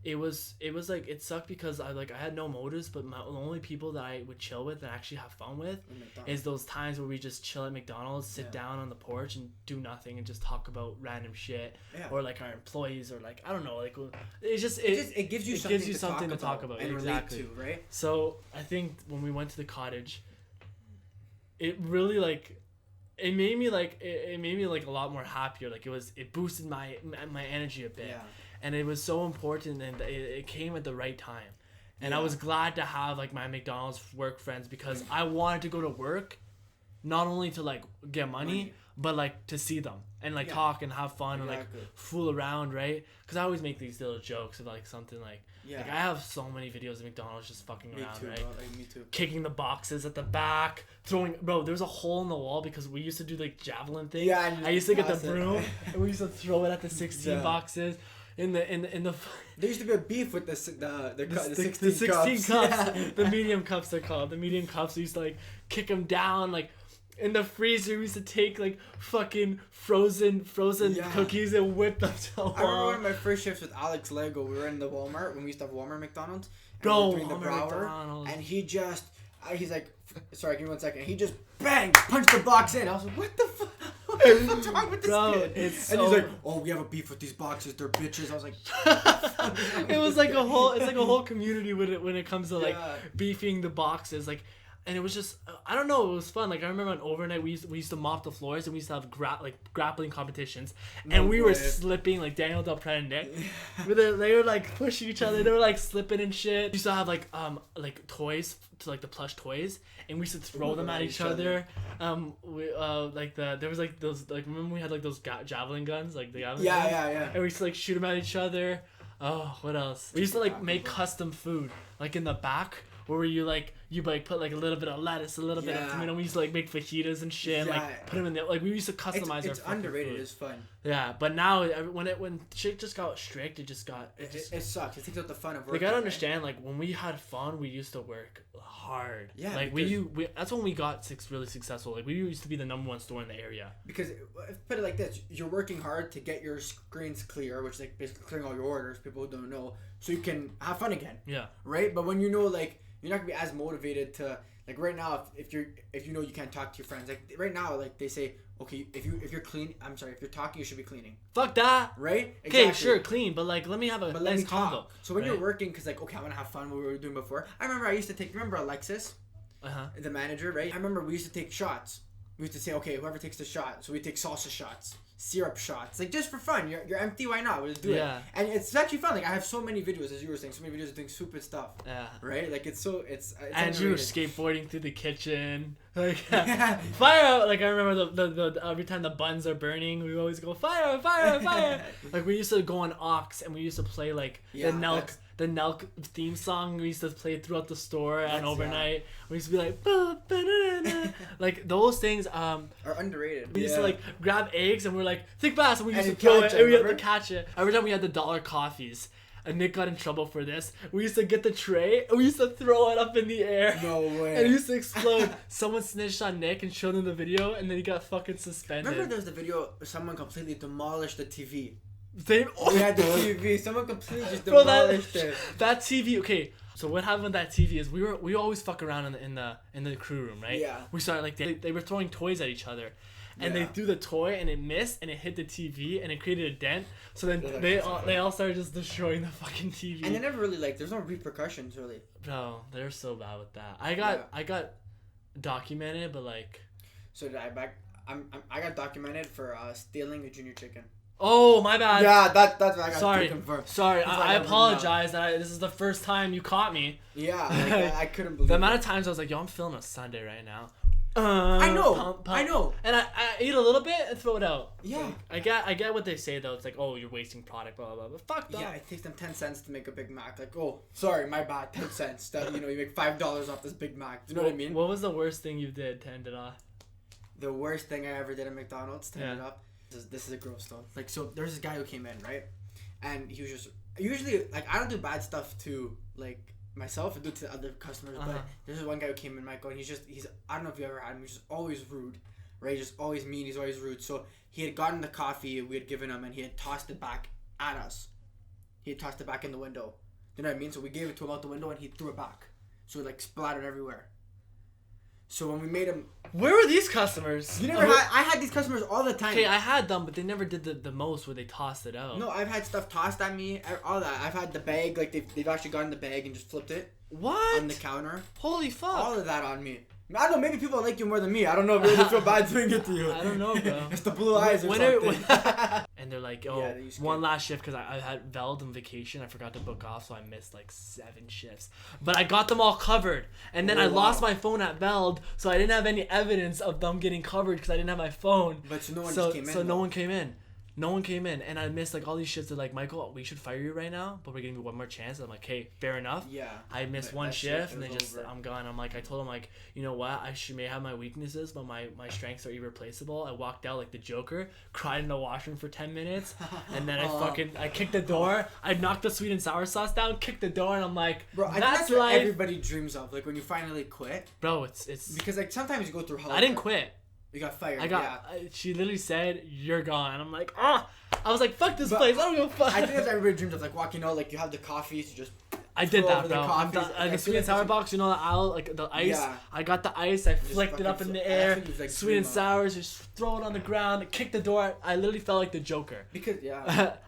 It was like it sucked because I had no motives, but the only people that I would chill with and actually have fun with is those times where we just chill at McDonald's, sit down on the porch and do nothing and just talk about random shit or like our employees or like I don't know, like it gives you something to talk about and exactly relate to, right? So I think when we went to the cottage, it really like it made me like a lot more happier. Like it boosted my energy a bit. Yeah. And it was so important, and it came at the right time. And I was glad to have like my McDonald's work friends because I wanted to go to work, not only to like get money. But like to see them and like talk and have fun and like fool around, right? Because I always make these little jokes of like something like like I have so many videos of McDonald's just fucking around, right? Bro. Like, me too. Kicking the boxes at the back, throwing. Bro, there's a hole in the wall because we used to do like javelin thing. Yeah, I used to get the broom and we used to throw it at the 16 boxes. In the there used to be a beef with the 16 cups. Yeah. The medium cups they're called. The medium cups we used to like kick them down like. In the freezer, we used to take like fucking frozen cookies and whip them to the wall. I remember one of my first shifts with Alex Lego. We were in the Walmart when we used to have Walmart McDonald's. And bro, we were doing the McDonald's. And he just, he's like, sorry, give me 1 second. He just bang punched the box in. I was like, what the fuck? What the fuck's wrong with this kid? And he's like, oh, we have a beef with these boxes. They're bitches. I was like, it's like a whole community when it comes to like beefing the boxes like. And it was just, I don't know, it was fun. Like, I remember on overnight, we used to mop the floors, and we used to have grappling competitions. And we were slipping, like, Daniel Del Pret and Nick. They were, like, pushing each other. They were, like, slipping and shit. We used to have, like toys, to like, the plush toys. And we used to throw them at each other. There was, like, those, like, remember we had, like, those javelin guns? Like, the javelin guns? Yeah. And we used to, like, shoot them at each other. Oh, what else? We used to, like, make custom food, like, in the back. Where you put like a little bit of lettuce, a little bit of tomato. We used to like make fajitas and shit, and like put them in there. Like we used to customize our food. It's underrated. It's fun. Yeah, but now when shit just got strict, it sucks. It takes out the fun of work. You gotta understand, like when we had fun, we used to work hard. Yeah, like we that's when we got really successful. Like we used to be the #1 store in the area. Because put it like this: you're working hard to get your screens clear, which is like basically clearing all your orders. People who don't know, so you can have fun again. Yeah. Right, but when you know like. You're not gonna be as motivated to like right now if you know you can't talk to your friends like right now like they say okay if you're talking you should be cleaning. Fuck that. Right? Okay, exactly. Sure, clean, but like let me have a nice convo. So when you're working, cause like okay I want to have fun what we were doing before. I remember I used to remember Alexis, the manager, right? I remember we used to take shots. We used to say okay whoever takes the shot, so we take salsa shots. Syrup shots, like just for fun. You're empty, why not? We'll just do it. And it's actually fun. Like I have so many videos, as you were saying, so many videos of doing stupid stuff. Yeah. Right? Like it's and you were skateboarding through the kitchen. Like fire out. Like I remember the every time the buns are burning, we always go fire. Like we used to go on Ox and we used to play like the Nelk theme song. We used to play it throughout the store and overnight. Yeah. We used to be like, like those things are underrated. We used to like grab eggs and we're like, think fast, and we used to throw it and we had to catch it. Every time we had the dollar coffees, and Nick got in trouble for this. We used to get the tray and we used to throw it up in the air. No way. And it used to explode. Someone snitched on Nick and showed him the video, and then he got fucking suspended. Remember there was the video where someone completely demolished the TV? We had the TV. Someone completely just demolished it. That TV, okay. So what happened with that TV is we always fuck around in the crew room, right? Yeah. We started like they were throwing toys at each other, and they threw the toy and it missed and it hit the TV and it created a dent. So then they all started just destroying the fucking TV. And they never really there's no repercussions really. Bro, they're so bad with that. I got documented, but like. So did I got documented for stealing a junior chicken. Oh, my bad. Yeah, that's what I got confirmed. Sorry, I apologize. This is the first time you caught me. Yeah, I couldn't believe the amount of times I was like, yo, I'm filming a Sunday right now. I know. And I eat a little bit and throw it out. Yeah. Like, I get what they say, though. It's like, oh, you're wasting product, blah, blah, blah. But fuck that. Yeah, it takes them 10 cents to make a Big Mac. Like, oh, sorry, my bad, 10 cents. That, you make $5 off this Big Mac. Do you know what I mean? What was the worst thing you did to end it off? The worst thing I ever did at McDonald's to end it up? This is a gross stuff. Like, so there's this guy who came in, right? And he was just usually like I don't do bad stuff to like myself. I do it to other customers. But there's this one guy who came in, Michael, and he's I don't know if you ever had him. He's just always rude, right? He's just always mean. He's always rude. So he had gotten the coffee we had given him, and he had tossed it back at us. He had tossed it back in the window. You know what I mean? So we gave it to him out the window, and he threw it back. So it like splattered everywhere. So when we made them, where were these customers? You never had. I had these customers all the time. Okay, I had them, but they never did the most where they tossed it out. No, I've had stuff tossed at me, all that. I've had the bag, like they've actually gotten the bag and just flipped it. What? On the counter. Holy fuck! All of that on me. I don't know. Maybe people like you more than me. I don't know. Maybe they feel bad doing it to you. I don't know, bro. It's the blue eyes or something. And they're like, oh, one last shift because I had Veld on vacation. I forgot to book off, so I missed like 7 shifts. But I got them all covered. And then I lost my phone at Veld, so I didn't have any evidence of them getting covered because I didn't have my phone. But so no one just came in. So no one came in. No one came in, and I missed like all these shifts. They're like, Michael, we should fire you right now, but we're giving you one more chance. I'm like, hey, fair enough. Yeah. I missed one shift, and I'm gone. I'm like, I told him like, you know what? May have my weaknesses, but my strengths are irreplaceable. I walked out like the Joker, cried in the washroom for 10 minutes, and then I kicked the door. I knocked the sweet and sour sauce down, kicked the door, and I'm like, bro, that's what everybody dreams of. Like when you finally quit. Bro, it's because like sometimes you go through hell. I didn't quit. You got fired. She literally said, "You're gone." And I'm like, I was like, "Fuck this place. I don't give a fuck." I think that's everybody dreams of, like walking out, like you have the coffee, so just. I did that, bro. The sweet and sour box, you know, the aisle, like the ice. Yeah. I got the ice. I flicked it up in the air. Like sweet and sour, just throw it on the ground. Kick the door. I literally felt like the Joker. Because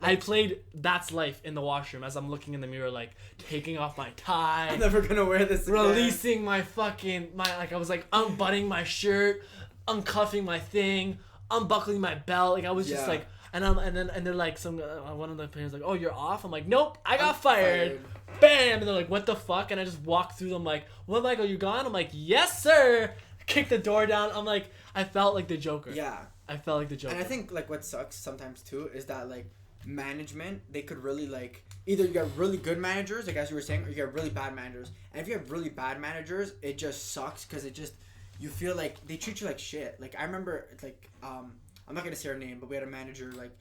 I played That's Life in the washroom as I'm looking in the mirror, like taking off my tie. I'm never gonna wear this. Releasing my like I was like unbuttoning my shirt. Uncuffing my thing, unbuckling my belt, like I was just like, and they're like one of the players like, oh, you're off. I'm like, nope, I got fired. Bam, and they're like, what the fuck? And I just walked through them like, what, Michael, you gone? I'm like, yes, sir. Kick the door down. I'm like, I felt like the Joker. Yeah, I felt like the Joker. And I think like what sucks sometimes too is that like management, they could really like either you get really good managers, like as you were saying, or you get really bad managers. And if you have really bad managers, it just sucks because it just. You feel like they treat you like shit. Like I remember, like I'm not gonna say her name, but we had a manager. Like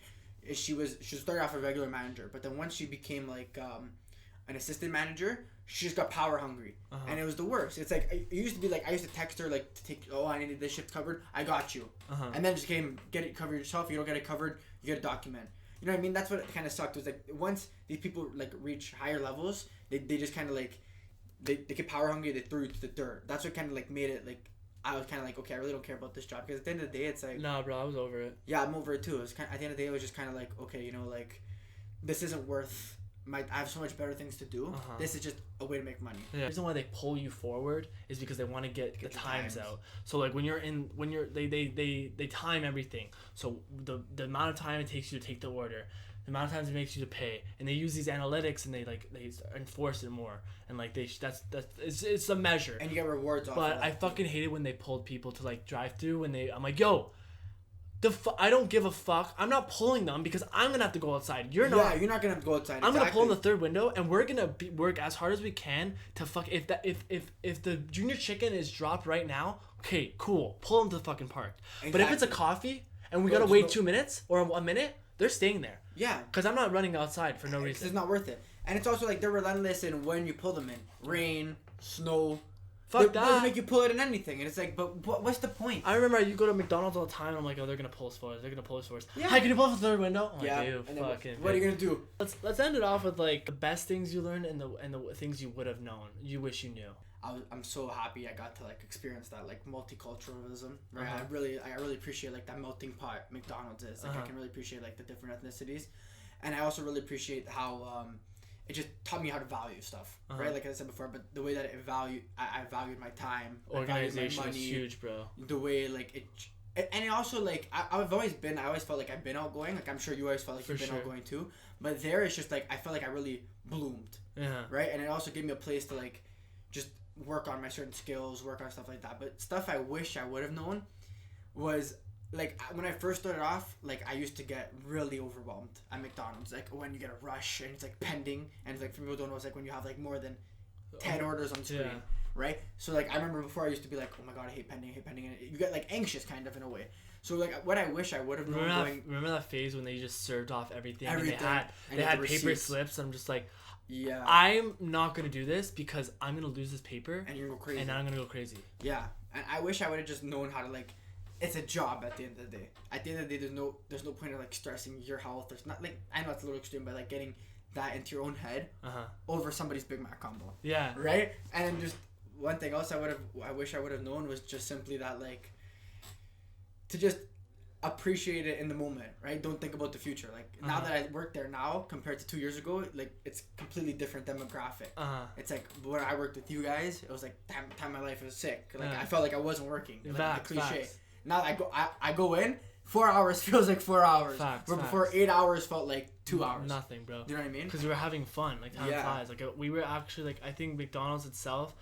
she started off a regular manager, but then once she became like an assistant manager, she just got power hungry, and it was the worst. It's like it used to be like I used to text her like to take. Oh, I needed this shift covered. I got you, and then it just came get it covered yourself. If you don't get it covered, you get a document. You know what I mean? That's what kind of sucked. It was like once these people like reach higher levels, they just kind of like they get power hungry. They threw you to the dirt. That's what kind of like made it like. I was kind of like, okay, I really don't care about this job because at the end of the day, it's like. Nah, bro, I was over it. Yeah, I'm over it too. It was at the end of the day, it was just kind of like, okay, you know, like, this isn't worth. I have so much better things to do. This is just a way to make money. Yeah. The reason why they pull you forward is because they want to get the times out. So like they time everything. So the amount of time it takes you to take the order. The amount of times it makes you to pay, and they use these analytics and they enforce it more, and like it's a measure. And you get rewards. But I fucking hated when they pulled people to like drive through I'm like, yo, I don't give a fuck. I'm not pulling them because I'm gonna have to go outside. You're not. Yeah, you're not gonna have to go outside. I'm gonna pull in the third window, and we're gonna work as hard as we can to fuck. If the junior chicken is dropped right now, okay, cool, pull them to the fucking park. Exactly. But if it's a coffee and we gotta wait 2 minutes or 1 minute, they're staying there. Yeah. Because I'm not running outside for no reason. It's not worth it. And it's also like they're relentless in when you pull them in. Rain, snow. Fuck that. They'll make you pull it in anything. And it's like, but what's the point? I remember you go to McDonald's all the time and I'm like, oh, they're going to pull us for us. They're going to pull us for us. Yeah. Hi, can you pull up the third window? I'm like, dude, fucking. What are you going to do? Let's end it off with like the best things you learned and the things you would have known. You wish you knew. I'm so happy I got to like experience that like multiculturalism, right? I really appreciate like that melting pot McDonald's is. Like I can really appreciate like the different ethnicities, and I also really appreciate how it just taught me how to value stuff, right? Like I said before, but the way that I valued my time, organization my money, is huge, bro. The way like and it also like I always felt like I've been outgoing. Like I'm sure you always felt like you've been outgoing too, but there it's just like I felt like I really bloomed, right? And it also gave me a place to like just work on my certain skills, work on stuff like that. But stuff I wish I would have known was like when I first started off, like I used to get really overwhelmed at McDonald's. Like when you get a rush and it's like pending, and like for people who don't know, it's like when you have like more than 10 orders on screen, right? So like I remember before I used to be like, oh my god, I hate pending, and you get like anxious kind of in a way. So like what I wish I would have known. Remember that phase when they just served off everything. And they had paper slips. I'm just like. Yeah. I'm not gonna do this because I'm gonna lose this paper. And you're gonna go crazy. And I'm gonna go crazy. Yeah. And I wish I would have just known how to like. It's a job at the end of the day. At the end of the day, there's no point of like stressing your health. There's not like I know it's a little extreme, but like getting that into your own head over somebody's Big Mac combo. Yeah. Right. And just one thing else I wish I would have known was just simply that like to just appreciate it in the moment, right? Don't think about the future. Like now that I work there now compared to 2 years ago, like it's completely different demographic. It's like when I worked with you guys, it was like time my life was sick. Like I felt like I wasn't working. Like the cliche. Facts. Now I go in, 4 hours feels like 4 hours. Where before 8 hours felt like 2 hours. Nothing, bro. You know what I mean? Because we were having fun. Like time flies. Like we were actually like I think McDonald's itself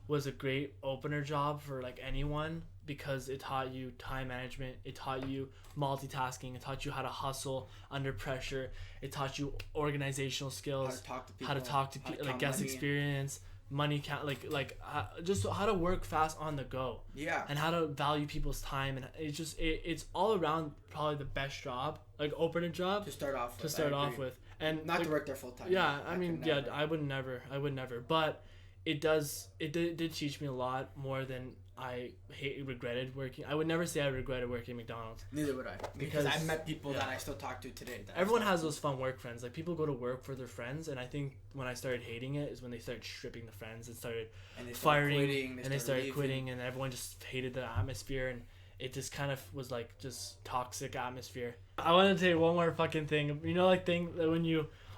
was a great opener job for like anyone. Because it taught you time management, it taught you multitasking, it taught you how to hustle under pressure, it taught you organizational skills, how to talk to people, like guest experience, money count, just how to work fast on the go. Yeah. And how to value people's time, and it's all around probably the best job, like opener job to start off with. And not to work there full time. Yeah, I mean, I would never, but it did teach me a lot more than I regretted working. I would never say I regretted working at McDonald's. Neither would I. Because I've met people that I still talk to today. Everyone has those fun work friends. Like people go to work for their friends, and I think when I started hating it is when they started stripping the friends and started firing and they started quitting, and everyone just hated the atmosphere, and it just kind of was like just toxic atmosphere. I want to tell you one more fucking thing. You know, like thing that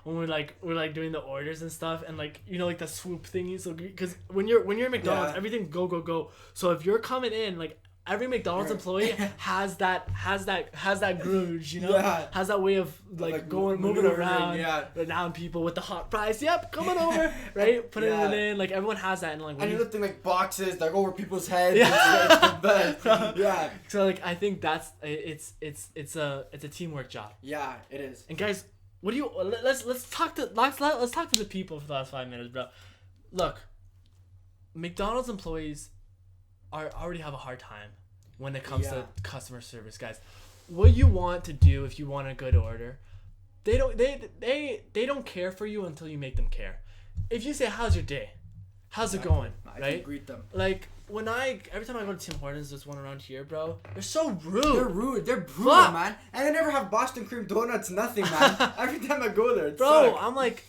when we're like doing the orders and stuff, and like you know like the swoop thingy. So because when you're at McDonald's, everything go. So if you're coming in, like every McDonald's employee has that grudge, you know, has that way of like moving around people with the hot fries. Yep, coming over, right? Putting it in. Like everyone has that, and like and you're lifting like boxes like over people's heads. Yeah. So like I think that's it's a teamwork job. Yeah, it is. And guys. What do you let's talk to the people for the last 5 minutes, bro. Look, McDonald's employees already have a hard time when it comes to customer service, guys. What you want to do if you want a good order, they don't care for you until you make them care. If you say, "How's your day? How's it going?" I can greet them. Like every time I go to Tim Hortons, there's one around here, bro. They're so rude. They're brutal, man. And they never have Boston cream donuts, nothing, man. Every time I go there, bro, I'm like,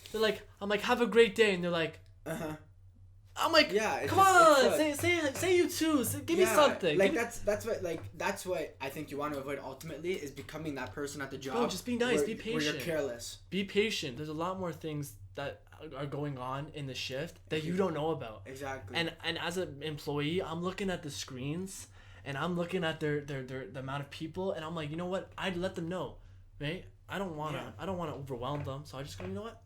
have a great day, and they're like, I'm like, come on, say you too. Give me something. Like that's what I think you want to avoid ultimately is becoming that person at the job. Bro, just be nice, be patient. Where you're careless. Be patient. There's a lot more things that are going on in the shift that you don't know about. Exactly. And as an employee, I'm looking at the screens and I'm looking at their the amount of people, and I'm like, you know what? I'd let them know, right? I don't wanna overwhelm them, so I just go, you know what?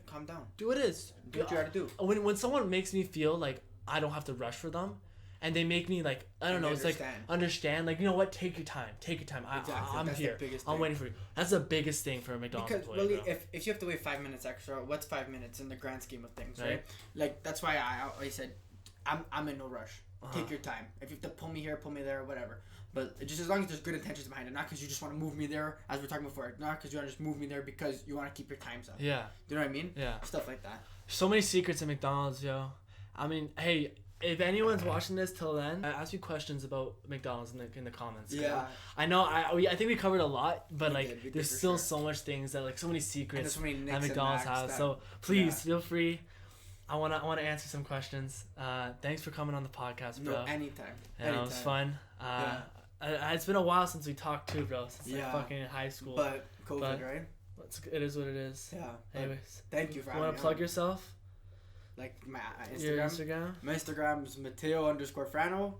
Calm down. Do what it is. Do what you gotta do. When someone makes me feel like I don't have to rush for them, and they make me like I don't know, it's like understand, like you know what? Take your time. Exactly. I'm That's here. I'm waiting for you. That's the biggest thing for a McDonald's employee. Because really, if you have to wait 5 minutes extra, what's 5 minutes in the grand scheme of things, right? Like that's why I always said, I'm in no rush. Take your time. If you have to pull me here, pull me there, whatever. But just as long as there's good intentions behind it, not because you just want to move me there, as we were talking before, not because you want to just move me there because you want to keep your times up. Yeah. Do you know what I mean? Yeah. Stuff like that. So many secrets at McDonald's, yo. I mean, hey, if anyone's watching this till then, ask you questions about McDonald's in the comments. Yeah. I know. I think we covered a lot, but there's still so much things that so many secrets so many that McDonald's has. So please feel free. I wanna answer some questions. Thanks for coming on the podcast, bro. No, anytime. It was fun. It's been a while since we talked too, bro. Since fucking high school. But COVID, right? It is what it is. Yeah. Anyways, thank you for having me. Want to plug yourself? Like my Instagram. Your Instagram? My Instagram is Matteo_Frano.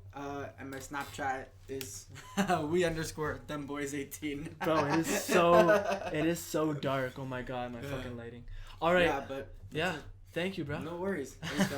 And my Snapchat is we_themboys18. Bro, it is so dark. Oh my god, my fucking lighting. All right. Yeah, but thank you, bro. No worries. Thanks,